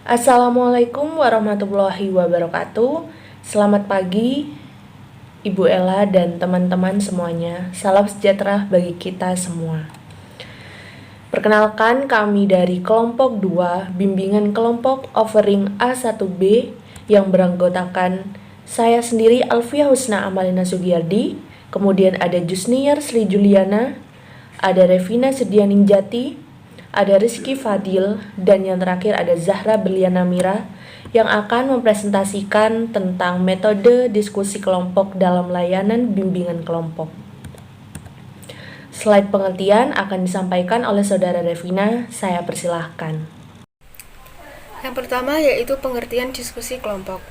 Assalamualaikum warahmatullahi wabarakatuh. Selamat pagi, Ibu Ella dan teman-teman semuanya. Salam sejahtera bagi kita semua. Perkenalkan, kami dari kelompok 2, bimbingan kelompok offering A1B yang beranggotakan saya sendiri Alfia Husna Amalina Sugiyardi, kemudian ada Jusniar Sri Juliana, ada Revina Sedianingjati, ada Rizky Fadil, dan yang terakhir ada Zahra Berliana Mira yang akan mempresentasikan tentang metode diskusi kelompok dalam layanan bimbingan kelompok. Slide pengertian akan disampaikan oleh Saudara Revina, saya persilahkan. Yang pertama yaitu pengertian diskusi kelompok.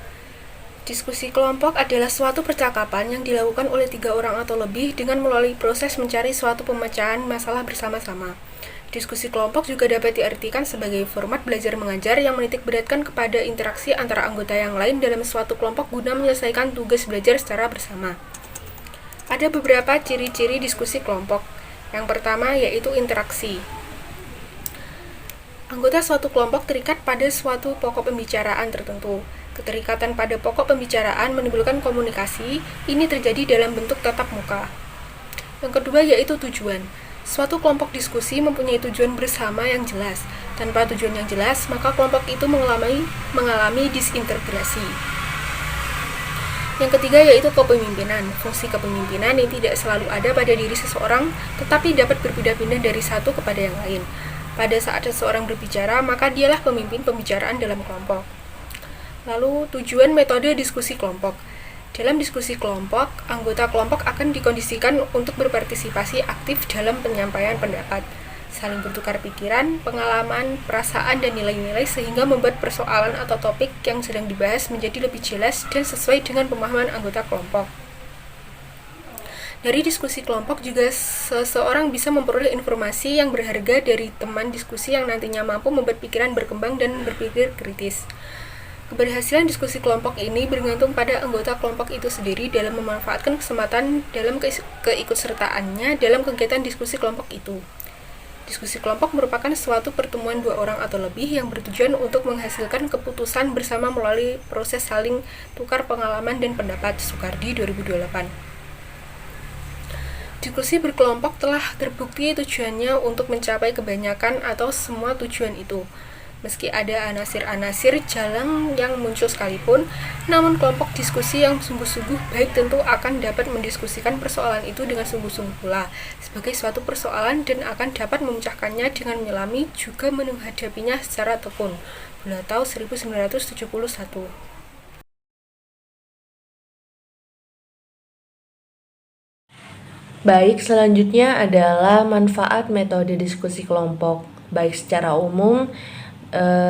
Diskusi kelompok adalah suatu percakapan yang dilakukan oleh 3 orang atau lebih dengan melalui proses mencari suatu pemecahan masalah bersama-sama. Diskusi kelompok juga dapat diartikan sebagai format belajar mengajar yang menitik beratkan kepada interaksi antara anggota yang lain dalam suatu kelompok guna menyelesaikan tugas belajar secara bersama. Ada beberapa ciri-ciri diskusi kelompok. Yang pertama yaitu interaksi. Anggota suatu kelompok terikat pada suatu pokok pembicaraan tertentu. Keterikatan pada pokok pembicaraan menimbulkan komunikasi, ini terjadi dalam bentuk tatap muka. Yang kedua yaitu tujuan. Suatu kelompok diskusi mempunyai tujuan bersama yang jelas. Tanpa tujuan yang jelas, maka kelompok itu mengalami disintegrasi. Yang ketiga yaitu kepemimpinan. Fungsi kepemimpinan yang tidak selalu ada pada diri seseorang, tetapi dapat berpindah-pindah dari satu kepada yang lain. Pada saat seseorang berbicara, maka dialah pemimpin pembicaraan dalam kelompok. Lalu, tujuan metode diskusi kelompok. Dalam diskusi kelompok, anggota kelompok akan dikondisikan untuk berpartisipasi aktif dalam penyampaian pendapat, saling bertukar pikiran, pengalaman, perasaan, dan nilai-nilai sehingga membuat persoalan atau topik yang sedang dibahas menjadi lebih jelas dan sesuai dengan pemahaman anggota kelompok. Dari diskusi kelompok juga seseorang bisa memperoleh informasi yang berharga dari teman diskusi yang nantinya mampu membuat pikiran berkembang dan berpikir kritis. Keberhasilan diskusi kelompok ini bergantung pada anggota kelompok itu sendiri dalam memanfaatkan kesempatan dalam keikutsertaannya dalam kegiatan diskusi kelompok itu. Diskusi kelompok merupakan suatu pertemuan 2 orang atau lebih yang bertujuan untuk menghasilkan keputusan bersama melalui proses saling tukar pengalaman dan pendapat. Soekardi 2028. Diskusi berkelompok telah terbukti tujuannya untuk mencapai kebanyakan atau semua tujuan itu. Meski ada anasir-anasir jalan yang muncul sekalipun, namun kelompok diskusi yang sungguh-sungguh baik tentu akan dapat mendiskusikan persoalan itu dengan sungguh-sungguh pula sebagai suatu persoalan dan akan dapat memecahkannya dengan menyelami juga menghadapinya secara tekun. Bulatau 1971. Baik, selanjutnya adalah manfaat metode diskusi kelompok, baik secara umum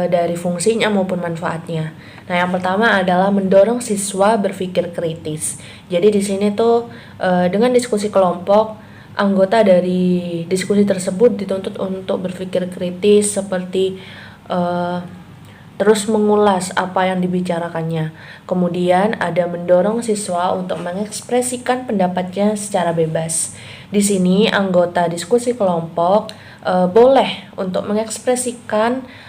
dari fungsinya maupun manfaatnya. Nah, yang pertama adalah mendorong siswa berpikir kritis. Jadi di sini tuh dengan diskusi kelompok, anggota dari diskusi tersebut dituntut untuk berpikir kritis seperti terus mengulas apa yang dibicarakannya. Kemudian ada mendorong siswa untuk mengekspresikan pendapatnya secara bebas. Di sini anggota diskusi kelompok boleh untuk mengekspresikan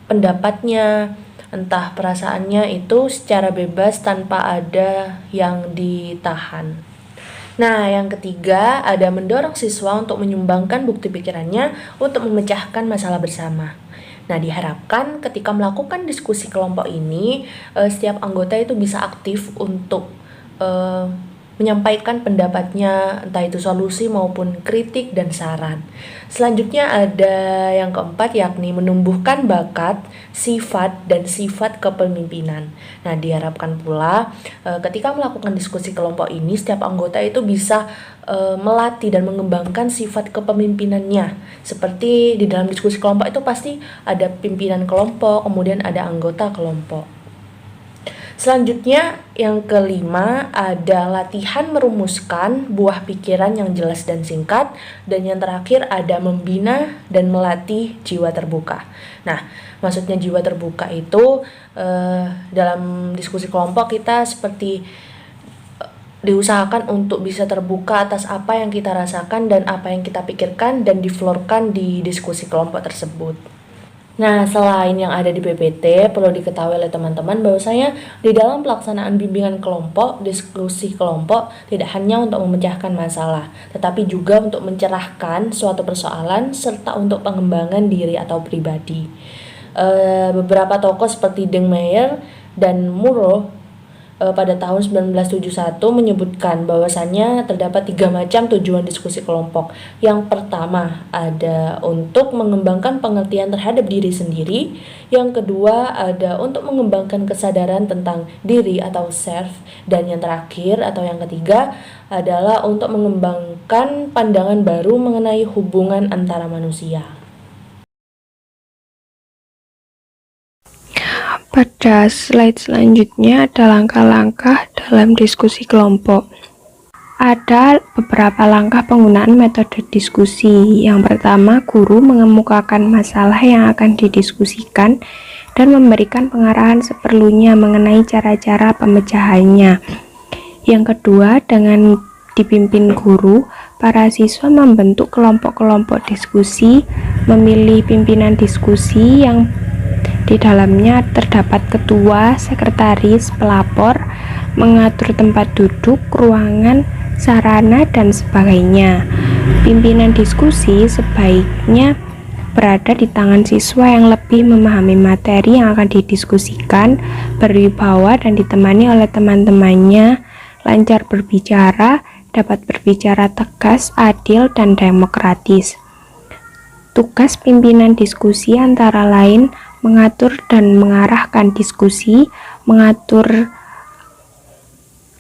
pendapatnya, entah perasaannya itu secara bebas tanpa ada yang ditahan. Nah, yang ketiga ada mendorong siswa untuk menyumbangkan bukti pikirannya untuk memecahkan masalah bersama. Nah, diharapkan ketika melakukan diskusi kelompok ini, setiap anggota itu bisa aktif untuk menyampaikan pendapatnya, entah itu solusi maupun kritik dan saran. Selanjutnya ada yang keempat, yakni menumbuhkan bakat, sifat, dan sifat kepemimpinan. Nah, diharapkan pula ketika melakukan diskusi kelompok ini, setiap anggota itu bisa melatih dan mengembangkan sifat kepemimpinannya. Seperti di dalam diskusi kelompok itu pasti ada pimpinan kelompok, kemudian ada anggota kelompok. Selanjutnya, yang kelima ada latihan merumuskan buah pikiran yang jelas dan singkat, dan yang terakhir ada membina dan melatih jiwa terbuka. Nah, maksudnya jiwa terbuka itu dalam diskusi kelompok kita seperti diusahakan untuk bisa terbuka atas apa yang kita rasakan dan apa yang kita pikirkan dan diflorkan di diskusi kelompok tersebut. Nah, selain yang ada di PPT, perlu diketahui oleh teman-teman bahwasanya di dalam pelaksanaan bimbingan kelompok, diskusi kelompok tidak hanya untuk memecahkan masalah, tetapi juga untuk mencerahkan suatu persoalan serta untuk pengembangan diri atau pribadi. Beberapa tokoh seperti Deng Meyer dan Muro pada tahun 1971 menyebutkan bahwasannya terdapat 3 macam tujuan diskusi kelompok. Yang pertama ada untuk mengembangkan pengertian terhadap diri sendiri. Yang kedua ada untuk mengembangkan kesadaran tentang diri atau self. Dan yang terakhir atau yang ketiga adalah untuk mengembangkan pandangan baru mengenai hubungan antara manusia. Pada slide selanjutnya ada langkah-langkah dalam diskusi kelompok. Ada beberapa langkah penggunaan metode diskusi. Yang pertama, guru mengemukakan masalah yang akan didiskusikan dan memberikan pengarahan seperlunya mengenai cara-cara pemecahannya. Yang kedua, dengan dipimpin guru, para siswa membentuk kelompok-kelompok diskusi, memilih pimpinan diskusi yang di dalamnya terdapat ketua, sekretaris, pelapor, mengatur tempat duduk, ruangan, sarana, dan sebagainya. Pimpinan diskusi sebaiknya berada di tangan siswa yang lebih memahami materi yang akan didiskusikan, berwibawa dan ditemani oleh teman-temannya, lancar berbicara, dapat berbicara tegas, adil, dan demokratis. Tugas pimpinan diskusi antara lain mengatur dan mengarahkan diskusi, mengatur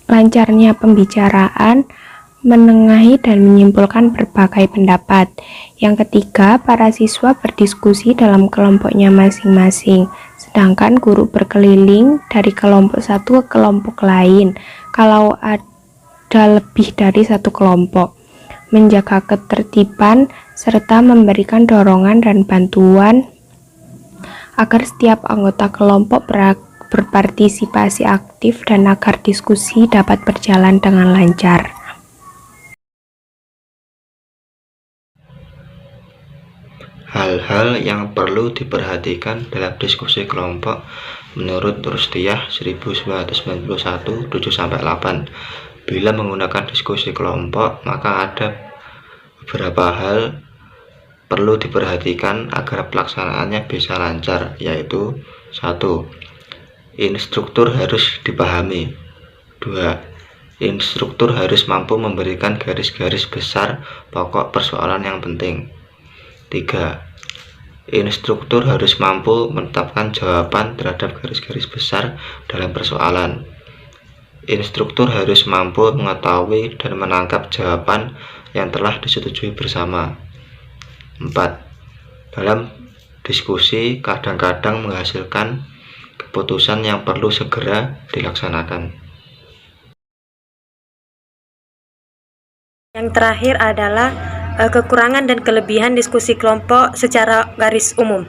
lancarnya pembicaraan, menengahi dan menyimpulkan berbagai pendapat. Yang ketiga, para siswa berdiskusi dalam kelompoknya masing-masing, sedangkan guru berkeliling dari kelompok satu ke kelompok lain kalau ada lebih dari satu kelompok, menjaga ketertiban serta memberikan dorongan dan bantuan agar setiap anggota kelompok berpartisipasi aktif dan agar diskusi dapat berjalan dengan lancar. Hal-hal yang perlu diperhatikan dalam diskusi kelompok menurut Rushdiyah 1991 7-8. Bila menggunakan diskusi kelompok, maka ada beberapa hal perlu diperhatikan agar pelaksanaannya bisa lancar, yaitu 1. Instruktur harus dipahami. 2. Instruktur harus mampu memberikan garis-garis besar pokok persoalan yang penting. 3. Instruktur harus mampu menetapkan jawaban terhadap garis-garis besar dalam persoalan. Instruktur harus mampu mengetahui dan menangkap jawaban yang telah disetujui bersama. 4. Dalam diskusi kadang-kadang menghasilkan keputusan yang perlu segera dilaksanakan. Yang terakhir adalah kekurangan dan kelebihan diskusi kelompok secara garis umum.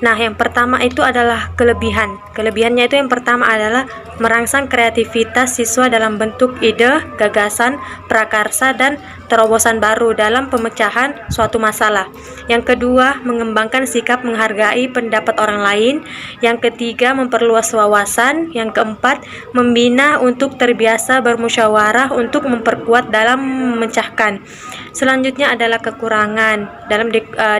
Nah, yang pertama itu adalah kelebihan. Kelebihannya itu yang pertama adalah merangsang kreativitas siswa dalam bentuk ide, gagasan, prakarsa, dan terobosan baru dalam pemecahan suatu masalah. Yang kedua, mengembangkan sikap menghargai pendapat orang lain. Yang ketiga, memperluas wawasan. Yang keempat, membina untuk terbiasa bermusyawarah untuk memperkuat dalam memecahkan. Selanjutnya adalah kekurangan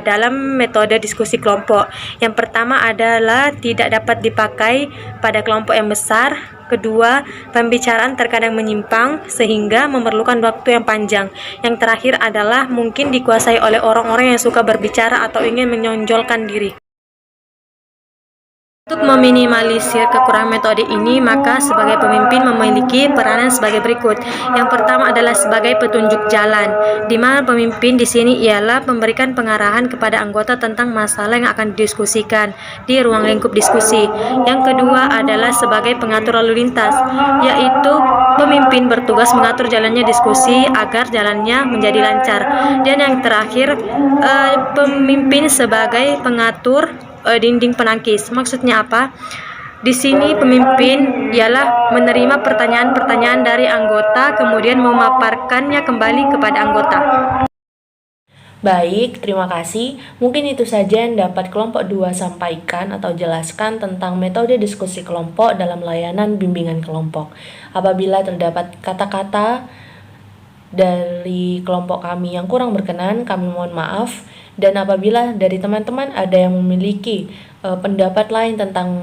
dalam metode diskusi kelompok. Yang pertama adalah tidak dapat dipakai pada kelompok yang besar. Kedua, pembicaraan terkadang menyimpang sehingga memerlukan waktu yang panjang. Yang terakhir adalah mungkin dikuasai oleh orang-orang yang suka berbicara atau ingin menonjolkan diri. Untuk meminimalisir kekurangan metode ini, maka sebagai pemimpin memiliki peranan sebagai berikut. Yang pertama adalah sebagai petunjuk jalan, di mana pemimpin di sini ialah memberikan pengarahan kepada anggota tentang masalah yang akan didiskusikan di ruang lingkup diskusi. Yang kedua adalah sebagai pengatur lalu lintas, yaitu pemimpin bertugas mengatur jalannya diskusi agar jalannya menjadi lancar. Dan yang terakhir, pemimpin sebagai pengatur dinding penangkis. Maksudnya apa? Di sini pemimpin ialah menerima pertanyaan-pertanyaan dari anggota kemudian memaparkannya kembali kepada anggota. Baik, terima kasih. Mungkin itu saja yang dapat kelompok 2 sampaikan atau jelaskan tentang metode diskusi kelompok dalam layanan bimbingan kelompok. Apabila terdapat kata-kata dari kelompok kami yang kurang berkenan, kami mohon maaf. Dan apabila dari teman-teman ada yang memiliki pendapat lain tentang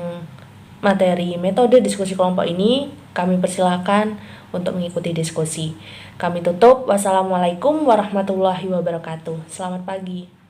materi metode diskusi kelompok ini, kami persilakan untuk mengikuti diskusi. Kami tutup. Wassalamualaikum warahmatullahi wabarakatuh. Selamat pagi.